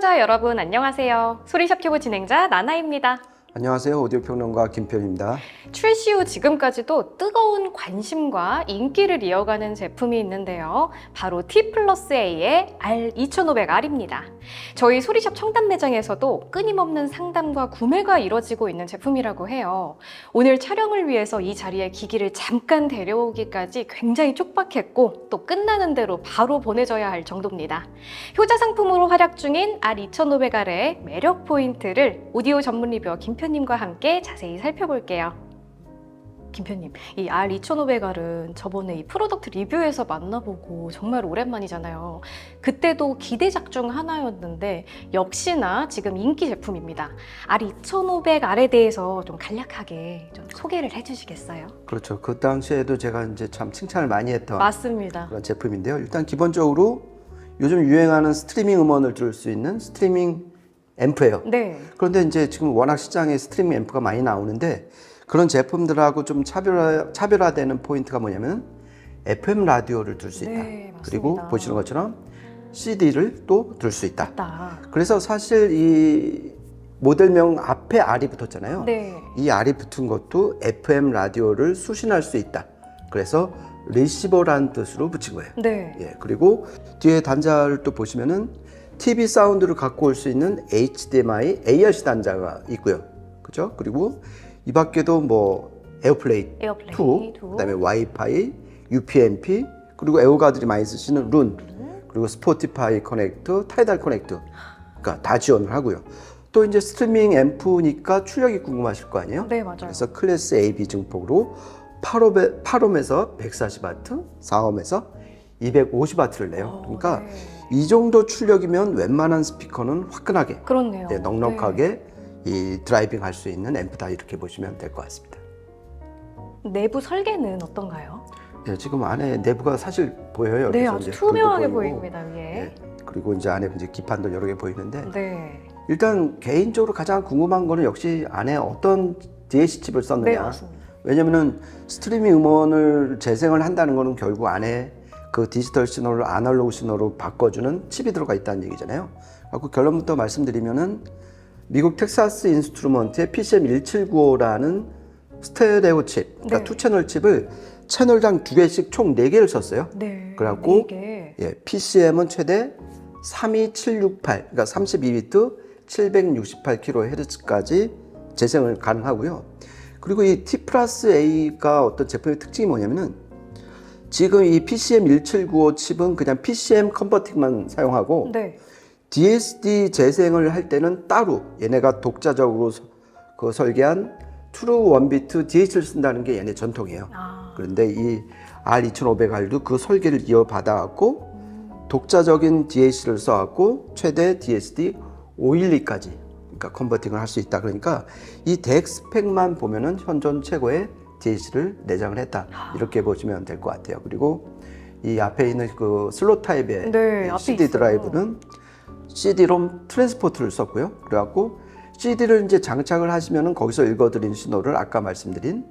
시청자 여러분 안녕하세요. 소리샵 튜브 진행자 나나입니다. 안녕하세요. 오디오 평론가 김편입니다. 출시 후 지금까지도 뜨거운 관심과 인기를 이어가는 제품이 있는데요. 바로 T+A의 R2500R입니다. 저희 소리샵 청담 매장에서도 끊임없는 상담과 구매가 이뤄지고 있는 제품이라고 해요. 오늘 촬영을 위해서 이 자리에 기기를 잠깐 데려오기까지 굉장히 촉박했고 또 끝나는 대로 바로 보내줘야 할 정도입니다. 효자 상품으로 활약 중인 R2500R의 매력 포인트를 오디오 전문 리뷰어 김편님과 함께 자세히 살펴볼게요. 김편님, 이 R2500R은 저번에 이 프로덕트 리뷰에서 만나보고 정말 오랜만이잖아요. 그때도 기대작 중 하나였는데 역시나 지금 인기 제품입니다. R2500R에 대해서 좀 간략하게 좀 소개를 해주시겠어요? 그렇죠. 그 당시에도 제가 이제 참 칭찬을 많이 했던 맞습니다. 그런 제품인데요. 일단 기본적으로 요즘 유행하는 스트리밍 음원을 들을 수 있는 스트리밍 앰프예요. 네. 그런데 이제 지금 워낙 시장에 스트리밍 앰프가 많이 나오는데 그런 제품들하고 좀 차별화되는 포인트가 뭐냐면 FM 라디오를 들 수 있다. 네, 맞습니다. 그리고 보시는 것처럼 CD를 또 들 수 있다. 맞다. 그래서 사실 이 모델명 앞에 R이 붙었잖아요. 네. 이 R이 붙은 것도 FM 라디오를 수신할 수 있다. 그래서 리시버라는 뜻으로 붙인 거예요. 네. 예, 그리고 뒤에 단자를 또 보시면은 TV 사운드를 갖고 올 수 있는 HDMI ARC 단자가 있고요. 그죠? 그리고 이 밖에도 뭐 에어플레이 2, 그다음에 와이파이, UPnP, 그리고 애호가들이 많이 쓰시는 룬, 그리고 스포티파이 커넥트, 타이달 커넥트, 그러니까 다 지원을 하고요. 또 이제 스트리밍 앰프니까 출력이 궁금하실 거 아니에요? 네, 맞아요. 그래서 클래스 AB 증폭으로 8옴에서 140W, 4옴에서 250W를 내요. 그러니까 네. 이 정도 출력이면 웬만한 스피커는 화끈하게, 그렇네요. 네, 넉넉하게 네. 이 드라이빙 할 수 있는 앰프다 이렇게 보시면 될 것 같습니다. 내부 설계는 어떤가요? 네, 지금 안에 내부가 사실 보여요. 네, 여기서 아주 이제 투명하게 불도 보이고, 보입니다, 위에. 네, 그리고 이제 안에 이제 기판도 여러 개 보이는데 네. 일단 개인적으로 가장 궁금한 거는 역시 안에 어떤 DAC 칩을 썼느냐. 네, 맞습니다. 왜냐면은 스트리밍 음원을 재생을 한다는 거는 결국 안에 그 디지털 신호를 아날로그 신호로 바꿔주는 칩이 들어가 있다는 얘기잖아요. 그래서 결론부터 말씀드리면은 미국 텍사스 인스트루먼트의 PCM1795라는 스테레오 칩, 그러니까 네. 투 채널 칩을 채널당 2개씩 총 4개를 썼어요. 네. 그래갖고 4개. 예, PCM은 최대 32768, 그러니까 32비트 768kHz까지 재생을 가능하고요. 그리고 이 T+A가 어떤 제품의 특징이 뭐냐면은 지금 이 PCM1795 칩은 그냥 PCM 컨버팅만 사용하고 네. DSD 재생을 할 때는 따로 얘네가 독자적으로 그 설계한 트루 원비트 DH를 쓴다는 게 얘네 전통이에요. 그런데 이 R2500R도 그 설계를 이어받아갖고 독자적인 DH를 써갖고 최대 DSD 512까지 그러니까 컨버팅을 할 수 있다. 그러니까 이 덱 스펙만 보면은 현존 최고의 DH를 내장을 했다. 이렇게 보시면 될 것 같아요. 그리고 이 앞에 있는 그 슬롯 타입의 네, 앞에 CD 있어요. 드라이브는 CD-ROM 트랜스포트를 썼고요. 그래갖고 CD를 이제 장착을 하시면은 거기서 읽어드린 신호를 아까 말씀드린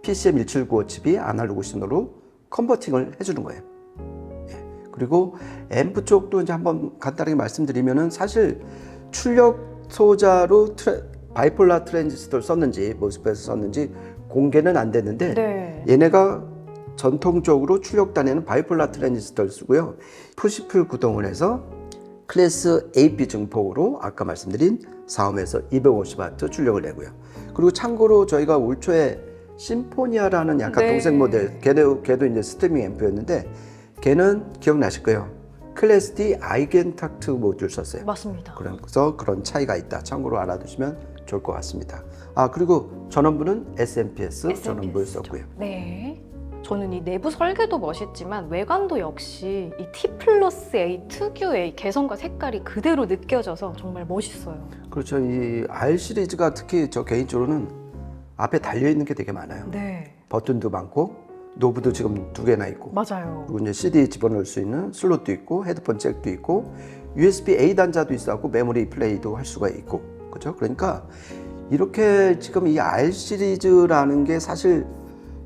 PCM1795 칩이 아날로그 신호로 컨버팅을 해주는 거예요. 예. 그리고 앰프 쪽도 이제 한번 간단하게 말씀드리면은 사실 출력 소자로 바이폴라 트랜지스터를 썼는지 모스펫을 썼는지 공개는 안 됐는데 네. 얘네가 전통적으로 출력 단에는 바이폴라 트랜지스터를 쓰고요. 푸시풀 구동을 해서 클래스 AB 증폭으로 아까 말씀드린 4옴에서 250W 출력을 내고요. 그리고 참고로 저희가 올 초에 심포니아라는 약간 네. 동생 모델, 걔도 이제 스트리밍 앰프였는데 걔는 기억나실 거예요. 클래스 D 아이겐탁트 모듈 썼어요. 맞습니다. 그래서 그런 차이가 있다. 참고로 알아두시면 좋을 것 같습니다. 아, 그리고 전원부는 SMPS 전원부를 썼고요. 네. 저는 이 내부 설계도 멋있지만 외관도 역시 이 T+A 특유의 개성과 색깔이 그대로 느껴져서 정말 멋있어요. 그렇죠. 이 R 시리즈가 특히 저 개인적으로는 앞에 달려있는 게 되게 많아요. 네. 버튼도 많고 노브도 지금 2개나 있고 맞아요. 그리고 이제 CD 집어넣을 수 있는 슬롯도 있고 헤드폰 잭도 있고 USB-A 단자도 있어갖고 메모리 플레이도 할 수가 있고 그렇죠? 그러니까 이렇게 지금 이 R 시리즈라는 게 사실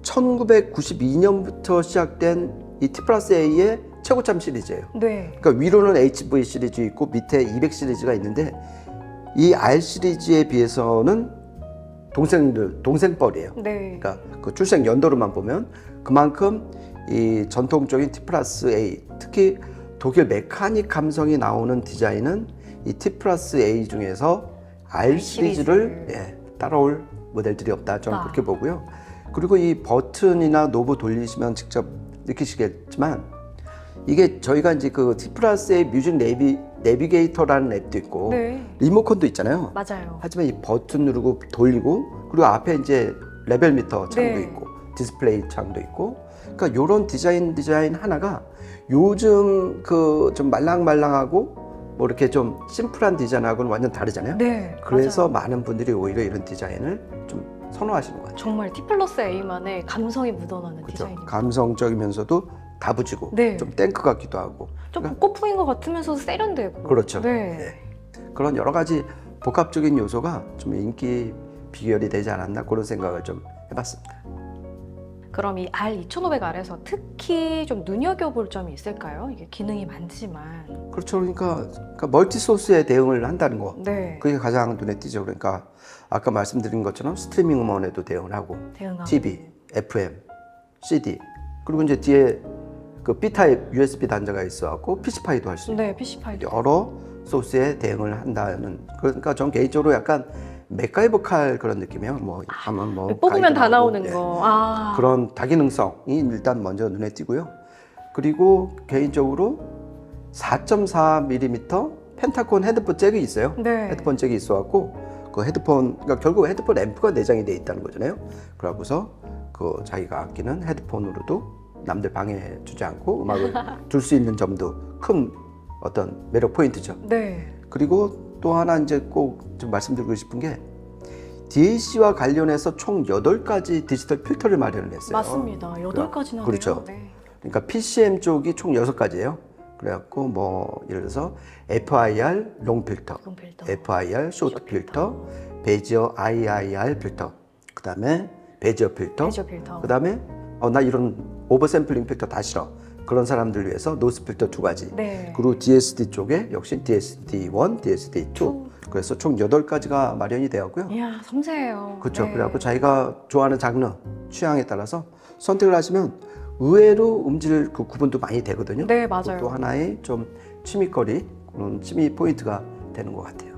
1992년부터 시작된 이 T+A의 최고점 시리즈예요. 네. 그러니까 위로는 HV 시리즈 있고 밑에 200 시리즈가 있는데 이 R 시리즈에 비해서는 동생뻘이에요. 네. 그러니까 그 출생 연도로만 보면 그만큼 이 전통적인 T 플러스 A, 특히 독일 메카닉 감성이 나오는 디자인은 이 T 플러스 A 중에서 R 시리즈를 따라올 모델들이 없다. 저는 그렇게 보고요. 그리고 이 버튼이나 노브 돌리시면 직접 느끼시겠지만 이게 저희가 이제 그 T 플러스 A 뮤직 내비게이터라는 앱도 있고 네. 리모컨도 있잖아요. 맞아요. 하지만 이 버튼 누르고 돌리고 그리고 앞에 이제 레벨 미터 창도 네. 있고 디스플레이 창도 있고 그러니까 이런 디자인 하나가 요즘 그 좀 말랑말랑하고 뭐 이렇게 좀 심플한 디자인하고는 완전 다르잖아요. 네. 그래서 맞아요. 많은 분들이 오히려 이런 디자인을 좀 선호하시는 것 같아요. 정말 T 플러스 A만의 감성이 묻어나는 그렇죠. 디자인입니다. 감성적이면서도 다부지고 네. 좀 탱크 같기도 하고 좀 복고풍인 것 같으면서 세련되고. 그렇죠. 네. 그런 여러 가지 복합적인 요소가 좀 인기 비결이 되지 않았나 그런 생각을 좀 해봤습니다. 그럼 이 R2500R에서 특히 좀 눈여겨볼 점이 있을까요? 이게 기능이 많지만. 그렇죠. 그러니까 멀티 소스에 대응을 한다는 거. 네. 그게 가장 눈에 띄죠. 그러니까 아까 말씀드린 것처럼 스트리밍 음원에도 대응을 하고 대응하고. TV, FM, CD 그리고 이제 뒤에 그 B 타입 USB 단자가 있어갖고 PC파이도 할 수 있고 네, PC5. 여러 소스에 대응을 한다는 그러니까 전 개인적으로 약간 맥가이버 칼 그런 느낌이에요. 뭐 하면 뭐 뽑으면 다 가이드 나오고, 나오는 거. 그런 다기능성이 일단 먼저 눈에 띄고요. 그리고 개인적으로 4.4mm 펜타콘 헤드폰 잭이 있어요. 네. 헤드폰 잭이 있어갖고 그 헤드폰 그러니까 결국 헤드폰 앰프가 내장이 돼 있다는 거잖아요. 그러고서 그 자기가 아끼는 헤드폰으로도 남들 방해 주지 않고 음악을 들 수 있는 점도 큰 어떤 매력 포인트죠. 네. 그리고 또 하나 이제 꼭 좀 말씀드리고 싶은 게 DAC와 관련해서 총 8가지 디지털 필터를 마련을 했어요. 맞습니다. 8가지나 그렇죠. 네. 그러니까 PCM 쪽이 총 6가지예요. 그래갖고 뭐 예를 들어서 FIR 롱 필터, 롱 필터. FIR 쇼트 필터, 베지어 IIR 필터, 그 다음에 베지어 필터, 베지어 필터. 그 다음에 나 이런 오버 샘플링 필터 다 싫어. 그런 사람들 위해서 노스 필터 2가지. 네. 그리고 DSD 쪽에 역시 DSD1, DSD2. 그래서 총 8가지가 마련이 되었고요. 이야, 섬세해요. 그렇죠. 네. 그래갖고 자기가 좋아하는 장르, 취향에 따라서 선택을 하시면 의외로 음질 그 구분도 많이 되거든요. 네, 맞아요. 또 하나의 좀 취미거리, 그런 취미 포인트가 되는 것 같아요.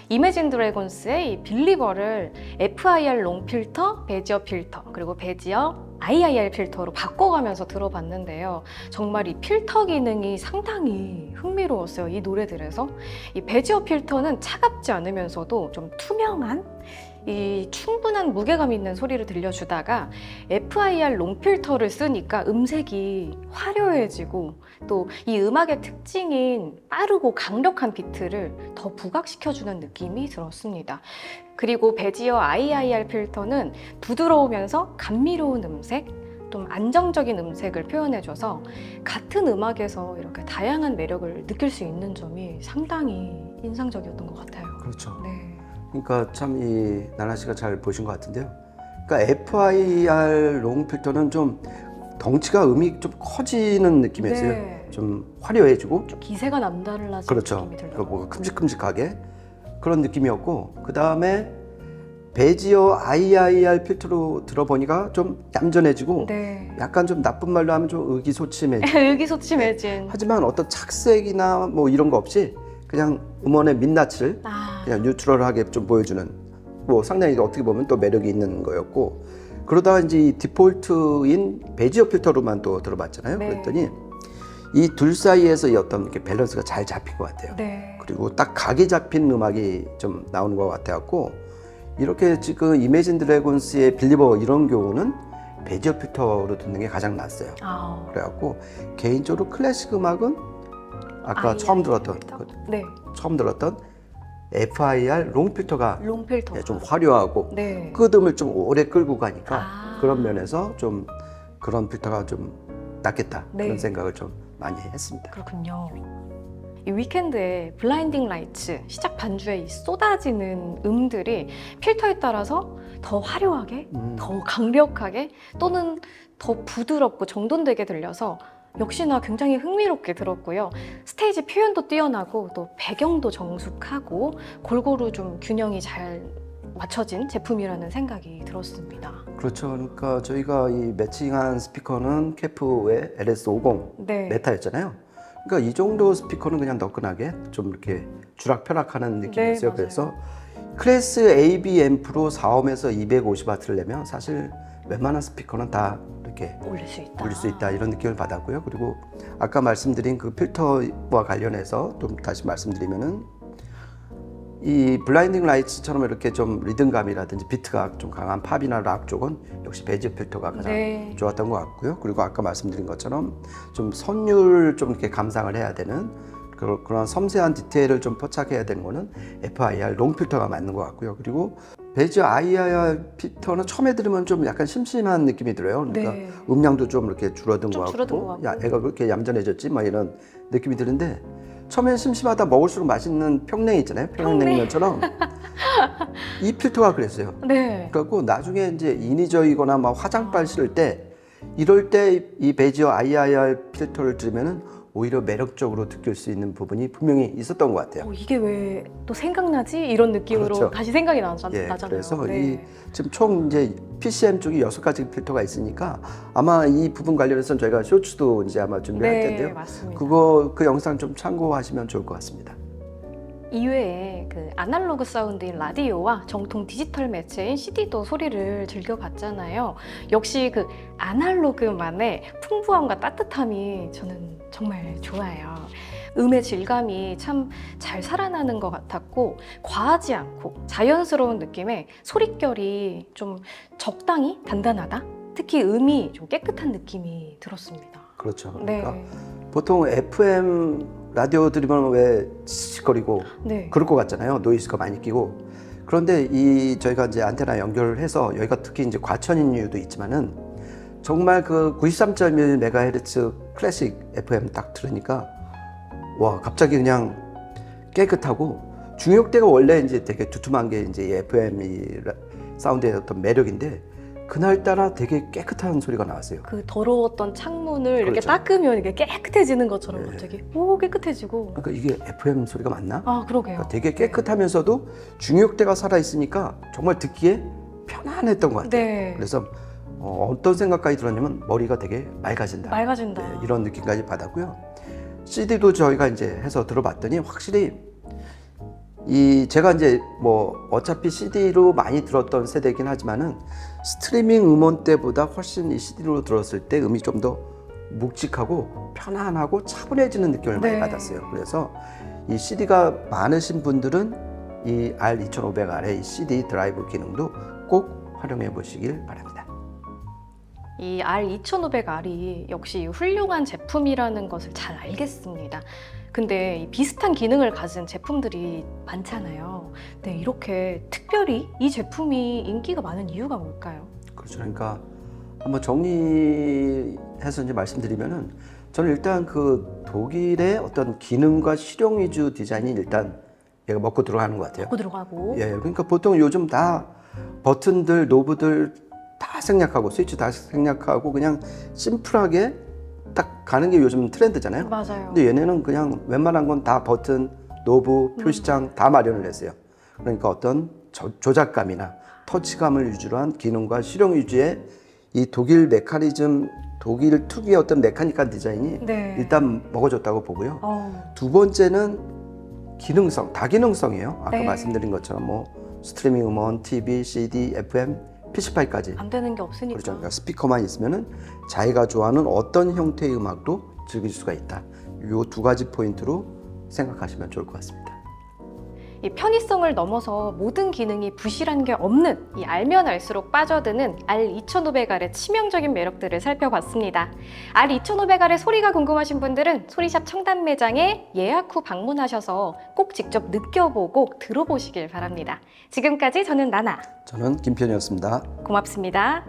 이매진 드래곤스의 이 빌리버를 FIR 롱 필터, 베지어 필터, 그리고 베지어 IIR 필터로 바꿔가면서 들어봤는데요. 정말 이 필터 기능이 상당히 흥미로웠어요. 이 노래들에서. 이 베지어 필터는 차갑지 않으면서도 좀 투명한 이 충분한 무게감 있는 소리를 들려주다가 FIR 롱 필터를 쓰니까 음색이 화려해지고 또 이 음악의 특징인 빠르고 강력한 비트를 더 부각시켜주는 느낌이 들었습니다. 그리고 베지어 IIR 필터는 부드러우면서 감미로운 음색, 좀 안정적인 음색을 표현해줘서 같은 음악에서 이렇게 다양한 매력을 느낄 수 있는 점이 상당히 인상적이었던 것 같아요. 그렇죠. 네. 그러니까 참 이 나나 씨가 잘 보신 것 같은데요. 그러니까 FIR 롱 필터는 좀 덩치가 음이 좀 커지는 느낌이었어요. 네. 좀 화려해지고 좀 기세가 남다르라는 그렇죠. 느낌이 그리고 들더라고요. 뭔가 큼직큼직하게 그런 느낌이었고 그 다음에 베지어 IIR 필터로 들어보니까 좀 얌전해지고 네. 약간 좀 나쁜 말로 하면 좀 의기소침해지고 의기소침해진. 하지만 어떤 착색이나 뭐 이런 거 없이 그냥 음원의 민낯을 그냥 뉴트럴하게 좀 보여주는 뭐 상당히 어떻게 보면 또 매력이 있는 거였고 그러다가 이제 이 디폴트인 베지어 필터로만 또 들어봤잖아요. 네. 그랬더니 이 둘 사이에서 이 어떤 이렇게 밸런스가 잘 잡힌 것 같아요. 네. 그리고 딱 각이 잡힌 음악이 좀 나오는 것 같아갖고 이렇게 지금 이매진 드래곤스의 빌리버 이런 경우는 베지어 필터로 듣는 게 가장 낫어요. 그래갖고 개인적으로 클래식 음악은 아까 처음 들었던 네. 처음 들었던 FIR 롱 필터가 롱 필터. 좀 화려하고 네. 끄듬을 좀 오래 끌고 가니까 아. 그런 면에서 좀 그런 필터가 좀 낫겠다 네. 그런 생각을 좀 많이 했습니다. 그렇군요. 이 위켄드의 블라인딩 라이츠 시작 반주에 이 쏟아지는 음들이 필터에 따라서 더 화려하게, 더 강력하게 또는 더 부드럽고 정돈되게 들려서 역시나 굉장히 흥미롭게 들었고요. 스테이지 표현도 뛰어나고 또 배경도 정숙하고 골고루 좀 균형이 잘 맞춰진 제품이라는 생각이 들었습니다. 그렇죠. 그러니까 저희가 이 매칭한 스피커는 캐프의 LS50 네. 메타였잖아요. 그러니까 이 정도 스피커는 그냥 너끈하게 좀 이렇게 주락펴락하는 느낌이었어요. 맞아요. 그래서 클래스 AB 앰프로 4옴에서 250W를 내면 사실 웬만한 스피커는 다 이렇게 올릴 수 있다 이런 느낌을 받았고요. 그리고 아까 말씀드린 그 필터와 관련해서 좀 다시 말씀드리면은 이 블라인딩 라이츠처럼 이렇게 좀 리듬감이라든지 비트가 좀 강한 팝이나 락 쪽은 역시 베이지 필터가 가장 네. 좋았던 것 같고요. 그리고 아까 말씀드린 것처럼 좀 선율 좀 이렇게 감상을 해야 되는 그런 섬세한 디테일을 좀 포착해야 되는 거는 FIR 롱 필터가 맞는 것 같고요. 그리고 베이지 IR 필터는 처음에 들으면 좀 약간 심심한 느낌이 들어요. 그러니까 네. 음량도 좀 이렇게 줄어든 것 줄어든 같고, 것 같고. 야, 애가 그렇게 얌전해졌지? 막 이런 느낌이 드는데 처음엔 심심하다 먹을수록 맛있는 평냉 있잖아요. 평냉면처럼 이 필터가 그랬어요. 네. 그래갖고 나중에 이제 인위적이거나 막 화장빨 실을 때 이럴 때 이 베이지어 IIR 필터를 들으면은 오히려 매력적으로 느낄 수 있는 부분이 분명히 있었던 것 같아요. 이게 왜 또 생각나지? 이런 느낌으로 그렇죠. 다시 생각이 예, 나잖아요. 그래서 네. 이 지금 총 이제 PCM 쪽이 6가지 필터가 있으니까 아마 이 부분 관련해서는 저희가 쇼츠도 이제 아마 준비할 네, 텐데요. 맞습니다. 그 영상 좀 참고하시면 좋을 것 같습니다. 이외에 그 아날로그 사운드인 라디오와 정통 디지털 매체인 CD도 소리를 즐겨봤잖아요. 역시 그 아날로그만의 풍부함과 따뜻함이 저는 정말 좋아요. 음의 질감이 참 잘 살아나는 것 같았고 과하지 않고 자연스러운 느낌의 소릿결이 좀 적당히 단단하다? 특히 음이 좀 깨끗한 느낌이 들었습니다. 그렇죠. 그러니까 네. 보통 FM 라디오 들으면 왜 칙칙거리고 네. 그럴 것 같잖아요. 노이즈가 많이 끼고. 그런데 저희가 이제 안테나 연결을 해서 여기가 특히 이제 과천인 이유도 있지만은 정말 그 93.1MHz 클래식 FM 딱 들으니까 와, 갑자기 그냥 깨끗하고 중역대가 원래 이제 되게 두툼한 게 이제 이 FM 사운드의 어떤 매력인데 그날따라 되게 깨끗한 소리가 나왔어요. 그 더러웠던 창문을 이렇게 그렇죠. 닦으면 이게 깨끗해지는 것처럼 네. 갑자기 오 깨끗해지고. 그러니까 이게 FM 소리가 맞나? 아 그러게요. 그러니까 되게 깨끗하면서도 중역대가 살아 있으니까 정말 듣기에 편안했던 것 같아요. 네. 그래서 어떤 생각까지 들었냐면 머리가 되게 맑아진다. 맑아진다. 네, 이런 느낌까지 받았고요. CD도 저희가 이제 해서 들어봤더니 확실히 제가 이제 뭐 어차피 CD로 많이 들었던 세대이긴 하지만은 스트리밍 음원 때보다 훨씬 이 CD로 들었을 때 음이 좀 더 묵직하고 편안하고 차분해지는 느낌을 네. 많이 받았어요. 그래서 이 CD가 많으신 분들은 이 R2500R의 이 CD 드라이브 기능도 꼭 활용해 보시길 바랍니다. 이 R2500R이 역시 훌륭한 제품이라는 것을 잘 알겠습니다. 근데 이 비슷한 기능을 가진 제품들이 많잖아요. 근데 이렇게 특별히 이 제품이 인기가 많은 이유가 뭘까요? 그렇죠. 그러니까 한번 정리해서 이제 말씀드리면은 저는 일단 그 독일의 어떤 기능과 실용 위주 디자인이 일단 얘가 먹고 들어가는 것 같아요. 먹고 들어가고. 예, 그러니까 보통 요즘 다 버튼들, 노브들 다 생략하고 스위치 다 생략하고 그냥 심플하게 딱 가는 게 요즘 트렌드잖아요. 맞아요. 근데 얘네는 그냥 웬만한 건 다 버튼, 노브, 표시장 다 마련을 했어요. 그러니까 어떤 조작감이나 터치감을 위주로 한 기능과 실용 위주의 이 독일 메커니즘, 독일 특유의 어떤 메카닉한 디자인이 네. 일단 먹어줬다고 보고요. 어, 두 번째는 기능성, 다기능성이에요. 아까 네. 말씀드린 것처럼 뭐 스트리밍 음원, TV, CD, FM, PC5까지. 안 되는 게 없으니까. 그렇죠. 그러니까 스피커만 있으면은 자기가 좋아하는 어떤 형태의 음악도 즐길 수가 있다. 이 두 가지 포인트로 생각하시면 좋을 것 같습니다. 이 편의성을 넘어서 모든 기능이 부실한 게 없는 이 알면 알수록 빠져드는 R2500R의 치명적인 매력들을 살펴봤습니다. R2500R의 소리가 궁금하신 분들은 소리샵 청담 매장에 예약 후 방문하셔서 꼭 직접 느껴보고 들어보시길 바랍니다. 지금까지 저는 나나. 저는 김편이었습니다. 고맙습니다.